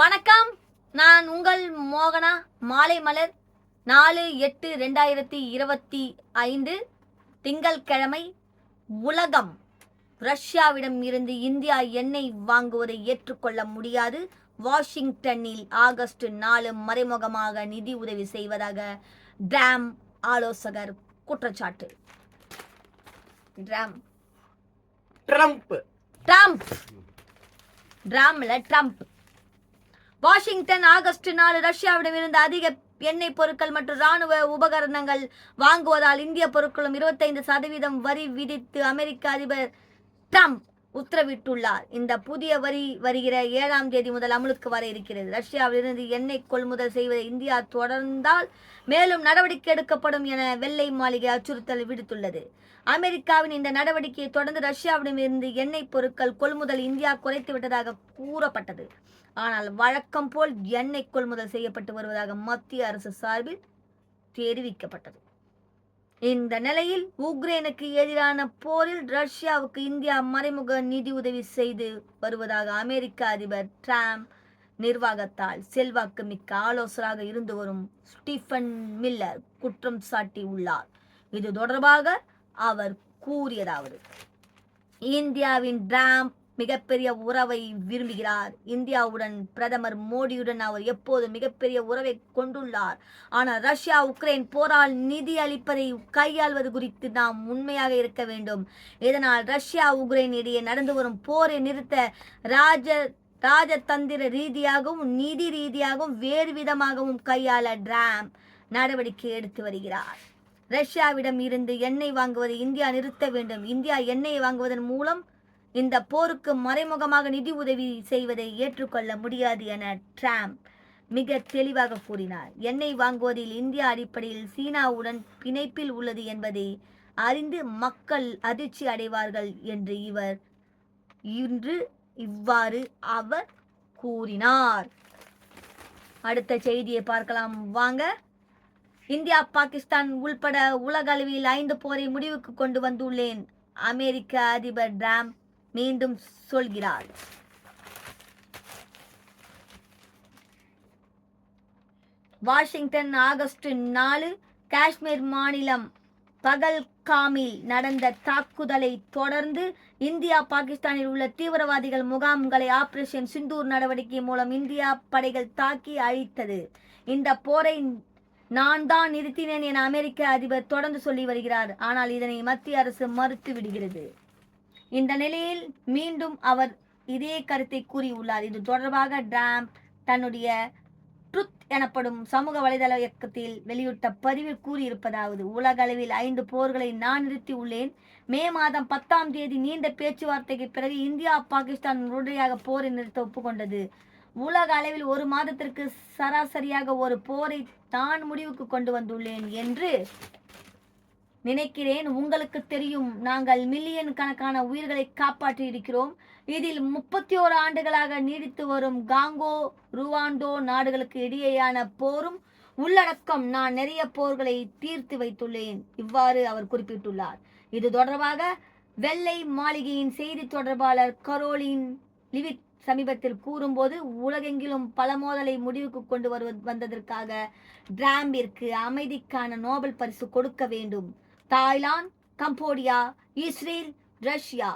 வணக்கம். நான் உங்கள் மோகனா. மாலை மலர் 4/8/2025 திங்கள்கிழமை. உலகம் ரஷ்யாவிடம் இருந்து இந்தியா எண்ணெய் வாங்குவதை ஏற்றுக்கொள்ள முடியாது. வாஷிங்டனில் ஆகஸ்ட் 4 மறைமுகமாக நிதி உதவி செய்வதாக டிராம் ஆலோசகர் குற்றச்சாட்டு. ட்ரம்ப் வாஷிங்டன் ஆகஸ்ட் 4 ரஷ்யாவிடம் இருந்து அதிக எண்ணெய் பொருட்கள் மற்றும் ராணுவ உபகரணங்கள் வாங்குவதால் இந்திய பொருட்களும் 25% வரி விதித்து அமெரிக்க அதிபர் ட்ரம்ப் உத்தரவிட்டுள்ளார். இந்த புதிய வரி வருகிற 7ஆம் தேதி முதல் அமலுக்கு வர இருக்கிறது. ரஷ்யாவிலிருந்து எண்ணெய் கொள்முதல் செய்வதை இந்தியா தொடர்ந்தால் மேலும் நடவடிக்கை எடுக்கப்படும் என வெள்ளை மாளிகை அச்சுறுத்தல் விடுத்துள்ளது. அமெரிக்காவின் இந்த நடவடிக்கையை தொடர்ந்து ரஷ்யாவிடமிருந்து எண்ணெய் பொருட்கள் கொள்முதல் இந்தியா குறைத்து விட்டதாக கூறப்பட்டது. ஆனால் வழக்கம் போல் எண்ணெய் கொள்முதல் செய்யப்பட்டு வருவதாக மத்திய அரசு சார்பில் தெரிவிக்கப்பட்டது. இந்த நிலையில் உக்ரைனுக்கு எதிரான போரில் ரஷ்யாவுக்கு இந்தியா மறைமுக நிதி உதவி செய்து வருவதாக அமெரிக்க அதிபர் டிரம்ப் நிர்வாகத்தால் செல்வாக்கு மிக்க ஆலோசகராக இருந்து வரும் ஸ்டீஃபன் மில்லர் குற்றம் சாட்டி உள்ளார். இது தொடர்பாக அவர் கூறியதாவது: இந்தியாவின் டிரம்ப் மிகப்பெரிய உறவை விரும்புகிறார். இந்தியாவுடன் பிரதமர் மோடியுடன் அவர் எப்போது மிகப்பெரிய உறவை கொண்டுள்ளார். ஆனால் ரஷ்யா உக்ரைன் போரால் நிதி அளிப்பதை கையாள்வது குறித்து நாம் உண்மையாக இருக்க வேண்டும். இதனால் ரஷ்யா உக்ரைன் இடையே நடந்து வரும் போரை நிறுத்த ராஜதந்திர ரீதியாகவும் நிதி ரீதியாகவும் வேறு விதமாகவும் கையாள டிரம்ப் நடவடிக்கை எடுத்து வருகிறார். ரஷ்யாவிடம் இருந்து எண்ணெய் வாங்குவதை இந்தியா நிறுத்த வேண்டும். இந்தியா எண்ணெய் வாங்குவதன் மூலம் இந்த போருக்கு மறைமுகமாக நிதி உதவி செய்வதை ஏற்றுக்கொள்ள முடியாது என டிரம்ப் மிக தெளிவாக கூறினார். எண்ணெய் வாங்குவதில் இந்தியா அடிப்படையில் சீனாவுடன் பிணைப்பில் உள்ளது என்பதை அறிந்து மக்கள் அதிர்ச்சி அடைவார்கள் என்று இவ்வாறு அவர் கூறினார். அடுத்த செய்தியை பார்க்கலாம் வாங்க. இந்தியா பாகிஸ்தான் உள்பட உலக அளவில் 5 போரை முடிவுக்கு கொண்டு வந்துள்ளேன். அமெரிக்க அதிபர் டிரம்ப் மீண்டும் சொல்கிறார். வாஷிங்டன் ஆகஸ்ட் 4 காஷ்மீர் மாநிலம் பகல்காமில் நடந்த தாக்குதலை தொடர்ந்து இந்தியா பாகிஸ்தானில் உள்ள தீவிரவாதிகள் முகாம்களை ஆபரேஷன் சிந்தூர் நடவடிக்கை மூலம் இந்தியா படைகள் தாக்கி அழித்தது. இந்த போரை நான் தான் நிறுத்தினேன் என அமெரிக்க அதிபர் தொடர்ந்து சொல்லி வருகிறார். ஆனால் இதனை மத்திய அரசு மறுத்து விடுகிறது. இந்த நிலையில் மீண்டும் அவர் இதே கருத்தை கூறியுள்ளார். இது தொடர்பாக டிரம்ப் தன்னுடைய ட்ரூத் எனப்படும் சமூக வலைதள இயக்கத்தில் வெளியிட்ட பதிவில் கூறியிருப்பதாவது: உலக அளவில் 5 போர்களை நான் நிறுத்தி உள்ளேன். மே மாதம் 10ஆம் தேதி நீண்ட பேச்சுவார்த்தைக்கு பிறகு இந்தியா பாகிஸ்தான் உடனடியாக போரை நிறுத்த ஒப்புக்கொண்டது. உலக அளவில் 1 மாதத்திற்கு சராசரியாக ஒரு போரை தான் முடிவுக்கு கொண்டு வந்துள்ளேன் என்று நினைக்கிறேன். உங்களுக்கு தெரியும், நாங்கள் மில்லியன் கணக்கான உயிர்களை காப்பாற்றி இருக்கிறோம். இதில் 31 ஆண்டுகளாக நீடித்து வரும் காங்கோ ருவாண்டோ நாடுகளுக்கு இடையேயான போரும் உள்ளடக்கம். நான் நிறைய போர்களை தீர்த்து வைத்துள்ளேன். இவ்வாறு அவர் குறிப்பிட்டுள்ளார். இது தொடர்பாக வெள்ளை மாளிகையின் செய்தி தொடர்பாளர் கரோலின் லிவிட் சமீபத்தில் கூறும்போது, உலகெங்கிலும் பல மோதலை முடிவுக்கு கொண்டு வந்ததற்காக டிரம்பிற்கு அமைதிக்கான நோபல் பரிசு கொடுக்க வேண்டும். Thailand, Cambodia, Israel, Russia,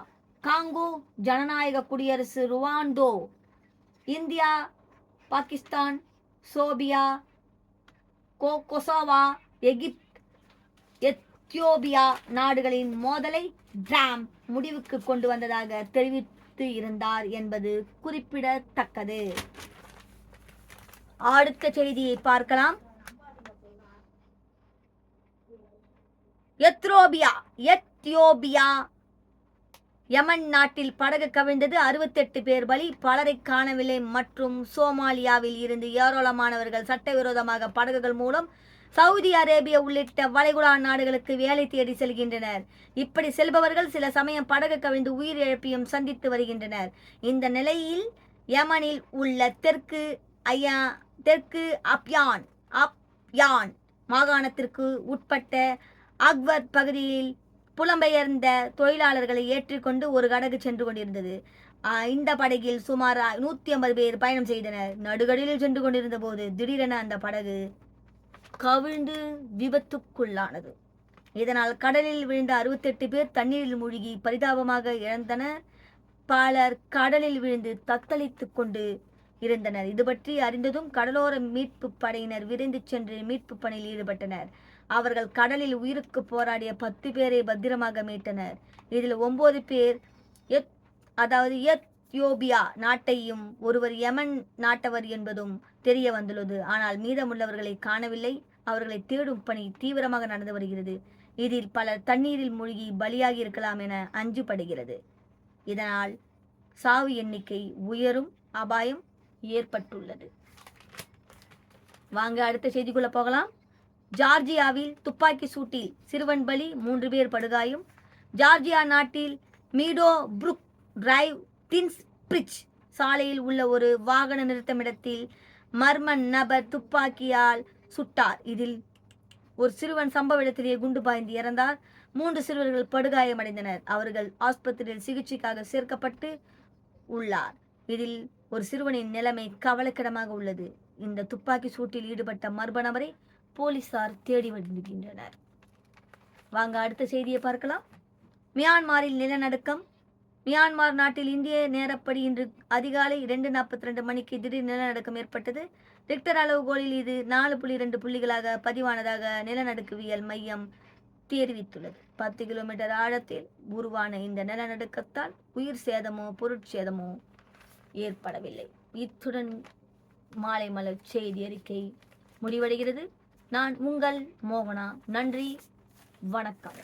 Congo ஜனநாயக குடியரசு, ருவாண்டோ, இந்தியா, பாகிஸ்தான், சோபியா, கொசோவா, எகிப்து, எத்தியோப்பியா நாடுகளின் மோதலை டிரம்ப் முடிவுக்கு கொண்டு வந்ததாக தெரிவித்து இருந்தார் என்பது குறிப்பிடத்தக்கது. அடுத்த செய்தியை பார்க்கலாம். எத்தியோப்பியா யமன் நாட்டில் படகு கவிழ்ந்தது. 68 பேர் பலி, பலரை காணவில்லை. மற்றும் சோமாலியாவில் இருந்து ஏராளமானவர்கள் சட்டவிரோதமாக படகுகள் மூலம் சவுதி அரேபியா உள்ளிட்ட வளைகுடா நாடுகளுக்கு வேலை தேடி செல்கின்றனர். இப்படி செல்பவர்கள் சில சமயம் படகு கவிழ்ந்து உயிர் இழப்பையும் சந்தித்து வருகின்றனர். இந்த நிலையில் யமனில் உள்ள தெற்கு அப்யான் மாகாணத்திற்கு உட்பட்ட அக்வர் பகுதியில் புலம்பெயர்ந்த தொழிலாளர்களை ஏற்றிக்கொண்டு ஒரு படகு சென்று கொண்டிருந்தது. இந்த படகில் சுமார் 150 பேர் பயணம் செய்தனர். நடுகடலில் சென்று கொண்டிருந்த போது திடீரென அந்த படகு கவிழ்ந்து விபத்துக்குள்ளானது. இதனால் கடலில் விழுந்த 68 பேர் தண்ணீரில் மூழ்கி பரிதாபமாக இழந்தனர். பலர் கடலில் விழுந்து தத்தளித்துக் கொண்டு இருந்தனர். இது பற்றி அறிந்ததும் கடலோர மீட்பு படையினர் விரைந்து சென்று மீட்பு பணியில் ஈடுபட்டனர். அவர்கள் கடலில் உயிருக்கு போராடிய 10 பேரை பத்திரமாக மீட்டனர். இதில் 9 பேர் எத்தியோப்பியா நாட்டையும் ஒருவர் யமன் நாட்டவர் என்பதும் தெரிய வந்துள்ளது. ஆனால் மீதமுள்ளவர்களை காணவில்லை. அவர்களை தேடும் பணி தீவிரமாக நடந்து வருகிறது. இதில் பலர் தண்ணீரில் மூழ்கி பலியாகி இருக்கலாம் என அஞ்சப்படுகிறது. இதனால் சாவு எண்ணிக்கை உயரும் அபாயம் ஏற்பட்டுள்ளது. வாங்க அடுத்த செய்திக்குள்ள போகலாம். ஜார்ஜியாவில் துப்பாக்கி சூட்டில் சிறுவன் பலி, 3 பேர் படுகாயம். ஜார்ஜியா நாட்டில் மீடோ புரூக் டிரைவ் டின்ஸ் பிரிட்ஜ் சாலையில் உள்ள ஒரு வாகன நிறுத்தமிடத்தில் மர்ம நபர் துப்பாக்கியால் சுட்டார். இதில் ஒரு சிறுவன் சம்பவ இடத்திலேயே குண்டு பாய்ந்து இறந்தார். 3 சிறுவர்கள் படுகாயமடைந்தனர். அவர்கள் ஆஸ்பத்திரியில் சிகிச்சைக்காக சேர்க்கப்பட்டு உள்ளார். இதில் ஒரு சிறுவனின் நிலைமை கவலைக்கிடமாக உள்ளது. இந்த துப்பாக்கி சூட்டில் ஈடுபட்ட மர்ம நபரை போலீசார் தேடி வருகின்றனர். வாங்க அடுத்த செய்தியை பார்க்கலாம். மியான்மரில் நிலநடுக்கம். மியான்மர் நாட்டில் இந்திய நேரப்படி இன்று அதிகாலை 2:42 மணிக்கு திடீர் நிலநடுக்கம் ஏற்பட்டது. ரிக்டர் அளவுகோலில் இது 4.2 புள்ளிகளாக பதிவானதாக நிலநடுக்கவியல் மையம் தெரிவித்துள்ளது. 10 கிலோமீட்டர் ஆழத்தில் உருவான இந்த நிலநடுக்கத்தால் உயிர் சேதமோ பொருட்சேதமோ ஏற்படவில்லை. இத்துடன் மாலை மலர் செய்தி அறிக்கை முடிவடைகிறது. நான் உங்கள் மோகனா. நன்றி, வணக்கம்.